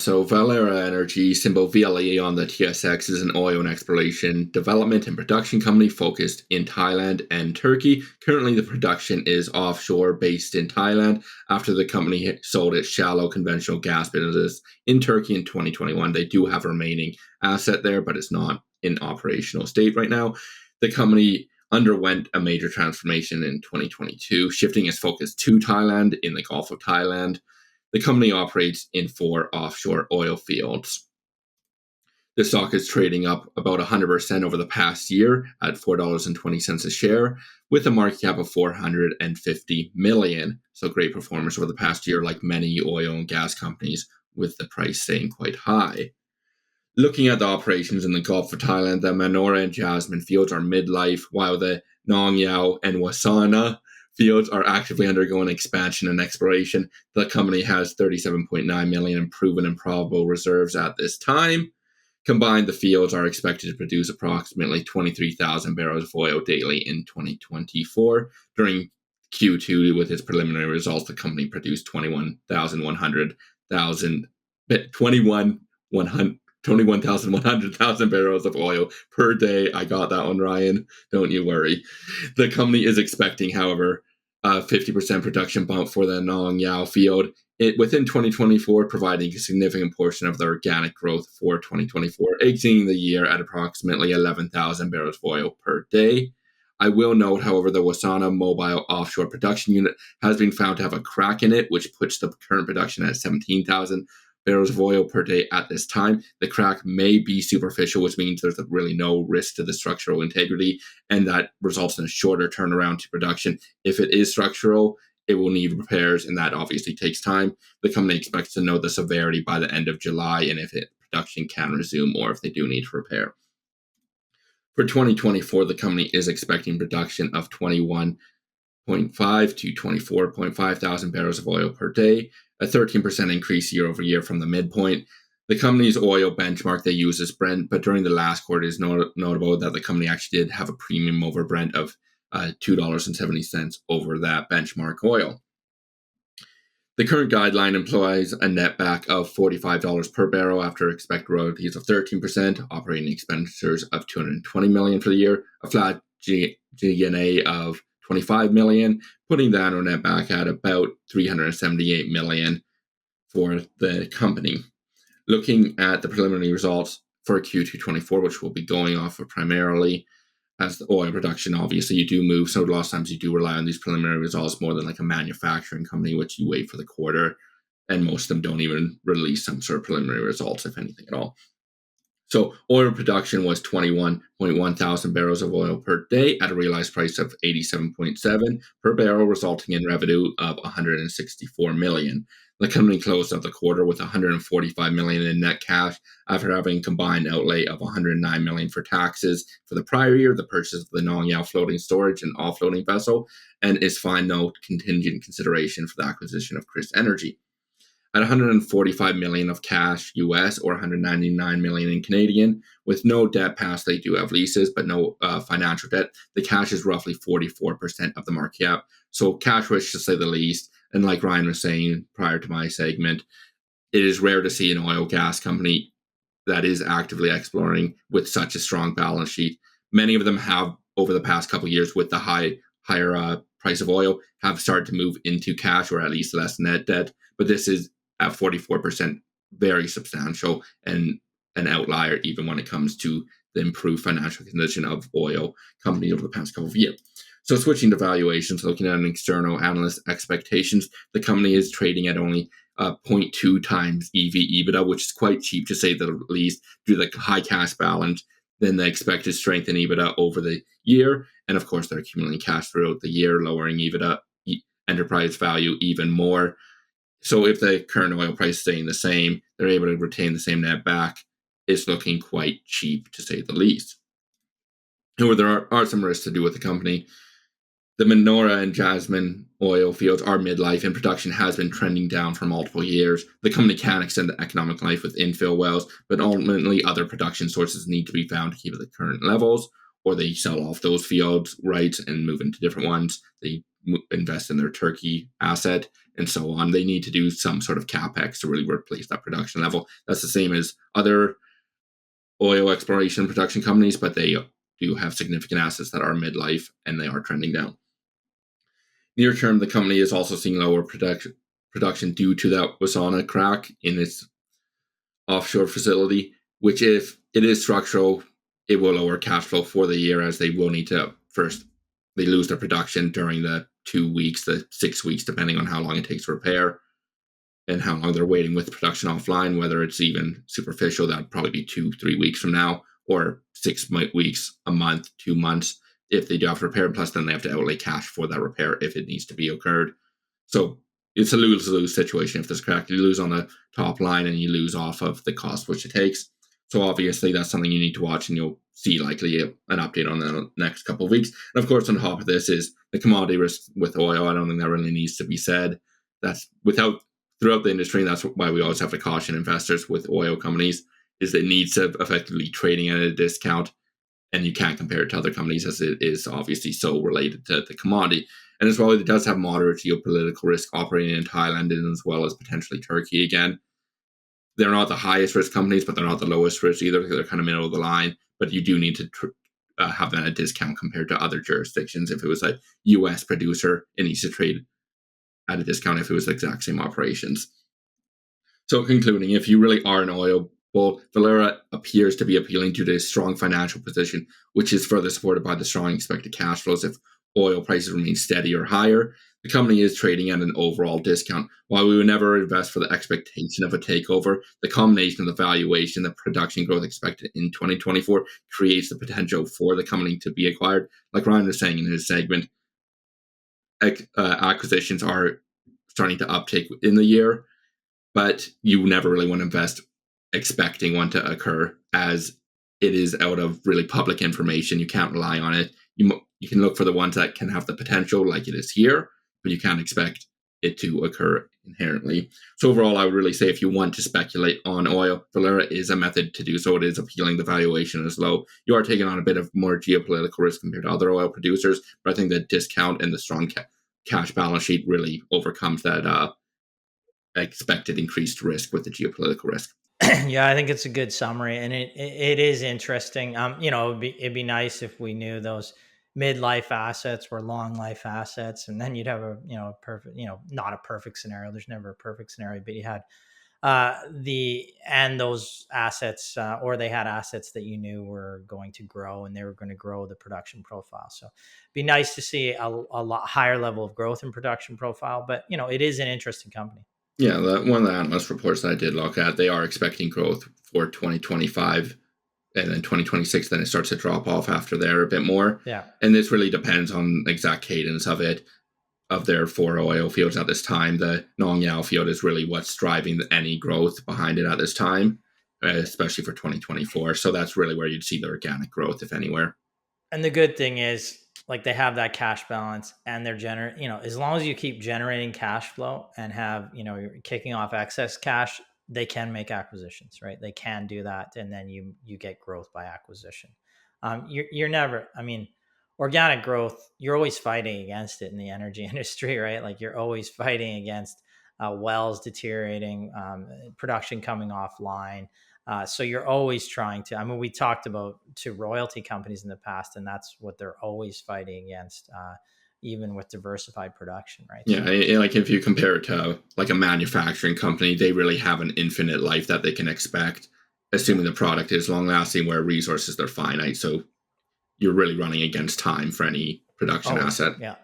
So Valeura Energy, symbol VLE on the TSX, is an oil and exploration development and production company focused in Thailand and Turkey. Currently, the production is offshore, based in Thailand. After the company sold its shallow conventional gas business in Turkey in 2021, they do have a remaining asset there, but it's not in operational state right now. The company underwent a major transformation in 2022, shifting its focus to Thailand in the Gulf of Thailand. The company operates in 4 offshore oil fields. The stock is trading up about 100% over the past year at $4.20 a share, with a market cap of $450 million. So great performance over the past year, like many oil and gas companies, with the price staying quite high. Looking at the operations in the Gulf of Thailand, the Valeura and Jasmine fields are midlife, while the Nong Yao and Wasana fields are actively undergoing expansion and exploration. The company has 37.9 million in proven and probable reserves at this time. Combined, the fields are expected to produce approximately 23,000 barrels of oil daily in 2024. During Q2, with its preliminary results, the company produced 21,100 barrels of oil per day. I got that one, Ryan. Don't you worry. The company is expecting, however, a 50% production bump for the Nong Yao field within 2024, providing a significant portion of the organic growth for 2024, exiting the year at approximately 11,000 barrels of oil per day. I will note, however, the Wasana mobile offshore production unit has been found to have a crack in it, which puts the current production at 17,000 barrels of oil per day at this time. The crack may be superficial, which means there's really no risk to the structural integrity, and that results in a shorter turnaround to production. If it is structural, it will need repairs, and that obviously takes time. The company expects to know the severity by the end of July, and if production can resume, or if they do need to repair. For 2024, the company is expecting production of 21.5 to 24.5 thousand barrels of oil per day, a 13% increase year over year from the midpoint. The company's oil benchmark they use is Brent, but during the last quarter, it is notable that the company actually did have a premium over Brent of $2.70 over that benchmark oil. The current guideline implies a netback of $45 per barrel after expected royalties of 13%, operating expenditures of $220 million for the year, a flat G&A of $25 million, putting the annual netback at about $378 million for the company. Looking at the preliminary results for Q2 24, which we'll be going off of primarily, as the oil production, obviously, you do move. So a lot of times you do rely on these preliminary results more than like a manufacturing company, which you wait for the quarter. And most of them don't even release some sort of preliminary results, if anything at all. So oil production was 21.1 thousand barrels of oil per day at a realized price of 87.7 per barrel, resulting in revenue of 164 million. The company closed out the quarter with 145 million in net cash after having combined outlay of 109 million for taxes for the prior year, the purchase of the Nong Yao floating storage and offloading vessel, and its final contingent consideration for the acquisition of Chris Energy. At 145 million of cash US or 199 million in Canadian, with no debt past, they do have leases, but no financial debt. The cash is roughly 44% of the market cap. So cash rich, to say the least. And like Ryan was saying prior to my segment, it is rare to see an oil gas company that is actively exploring with such a strong balance sheet. Many of them have, over the past couple of years, with the higher price of oil, have started to move into cash or at least less net debt. But this is at 44%, very substantial and an outlier even when it comes to the improved financial condition of oil companies over the past couple of years. So switching to valuations, looking at an external analyst expectations, the company is trading at only 0.2 times EV/EBITDA, which is quite cheap to say the least, due to the high cash balance, then the expected strength in EBITDA over the year. And of course, they're accumulating cash throughout the year, lowering EBITDA enterprise value even more. So if the current oil price is staying the same, they're able to retain the same net back. It's looking quite cheap, to say the least. However, there are some risks to do with the company. The Valeura and Jasmine oil fields are midlife, and production has been trending down for multiple years. The company can extend the economic life with infill wells, but ultimately other production sources need to be found to keep at the current levels, or they sell off those fields rights and move into different ones. They invest in their Turkey asset and so on. They need to do some sort of capex to really replace that production level. That's the same as other oil exploration production companies, but they do have significant assets that are midlife and they are trending down. Near term, the company is also seeing lower production due to that Wassana crack in its offshore facility, which, if it is structural, it will lower cash flow for the year, as they will need to first, they lose their production during the 2 weeks, the 6 weeks, depending on how long it takes to repair and how long they're waiting with production offline, whether it's even superficial, that'd probably be 2-3 weeks from now, or 6 weeks, a month, 2 months, if they do have to repair. Plus, then they have to outlay cash for that repair if it needs to be occurred. So it's a lose-lose situation if there's a crack. You lose on the top line and you lose off of the cost which it takes. So obviously that's something you need to watch, and you'll see likely an update on the next couple of weeks. And of course, on top of this is the commodity risk with oil. I don't think that really needs to be said. That's throughout the industry, and that's why we always have to caution investors with oil companies, is it needs to effectively trading at a discount, and you can't compare it to other companies as it is obviously so related to the commodity. And as well, it does have moderate geopolitical risk operating in Thailand and as well as potentially Turkey again. They're not the highest risk companies, but they're not the lowest risk either. They're kind of middle of the line, but you do need to have that at a discount compared to other jurisdictions. If it was a U.S. producer, it needs to trade at a discount if it was the exact same operations. So concluding, if you really are an oil bull, Valeura appears to be appealing due to its strong financial position, which is further supported by the strong expected cash flows if oil prices remain steady or higher. The company is trading at an overall discount. While we would never invest for the expectation of a takeover, the combination of the valuation, the production growth expected in 2024 creates the potential for the company to be acquired. Like Ryan was saying in his segment, acquisitions are starting to uptake in the year, but you never really want to invest expecting one to occur, as it is out of really public information. You can't rely on it. You can look for the ones that can have the potential, like it is here, but you can't expect it to occur inherently. So overall, I would really say if you want to speculate on oil, Valeura is a method to do so. It is appealing. The valuation is low. You are taking on a bit of more geopolitical risk compared to other oil producers, but I think the discount and the strong cash balance sheet really overcomes that expected increased risk with the geopolitical risk. Yeah, I think it's a good summary, and it is interesting. It'd be nice if we knew those midlife assets were long life assets, and then you'd have a perfect, not a perfect scenario. There's never a perfect scenario, but you had those assets, or they had assets that you knew were going to grow, and they were going to grow the production profile. So it'd be nice to see a lot higher level of growth in production profile, but it is an interesting company. Yeah, one of the analyst reports that I did look at, they are expecting growth for 2025 and then 2026. Then it starts to drop off after there a bit more. Yeah. And this really depends on the exact cadence of it, of their 4 oil fields at this time. The Nong Yao field is really what's driving any growth behind it at this time, especially for 2024. So that's really where you'd see the organic growth, if anywhere. And the good thing is, like, they have that cash balance, and they're as long as you keep generating cash flow and have, you're kicking off excess cash, they can make acquisitions, right? They can do that. And then you get growth by acquisition. You're never, organic growth, you're always fighting against it in the energy industry, right? Like, you're always fighting against wells deteriorating, production coming offline. So you're always trying to, we talked about to royalty companies in the past, and that's what they're always fighting against, even with diversified production, right? Yeah, like if you compare it to like a manufacturing company, they really have an infinite life that they can expect, assuming the product is long lasting, where resources, they're finite. So you're really running against time for any production asset. Yeah.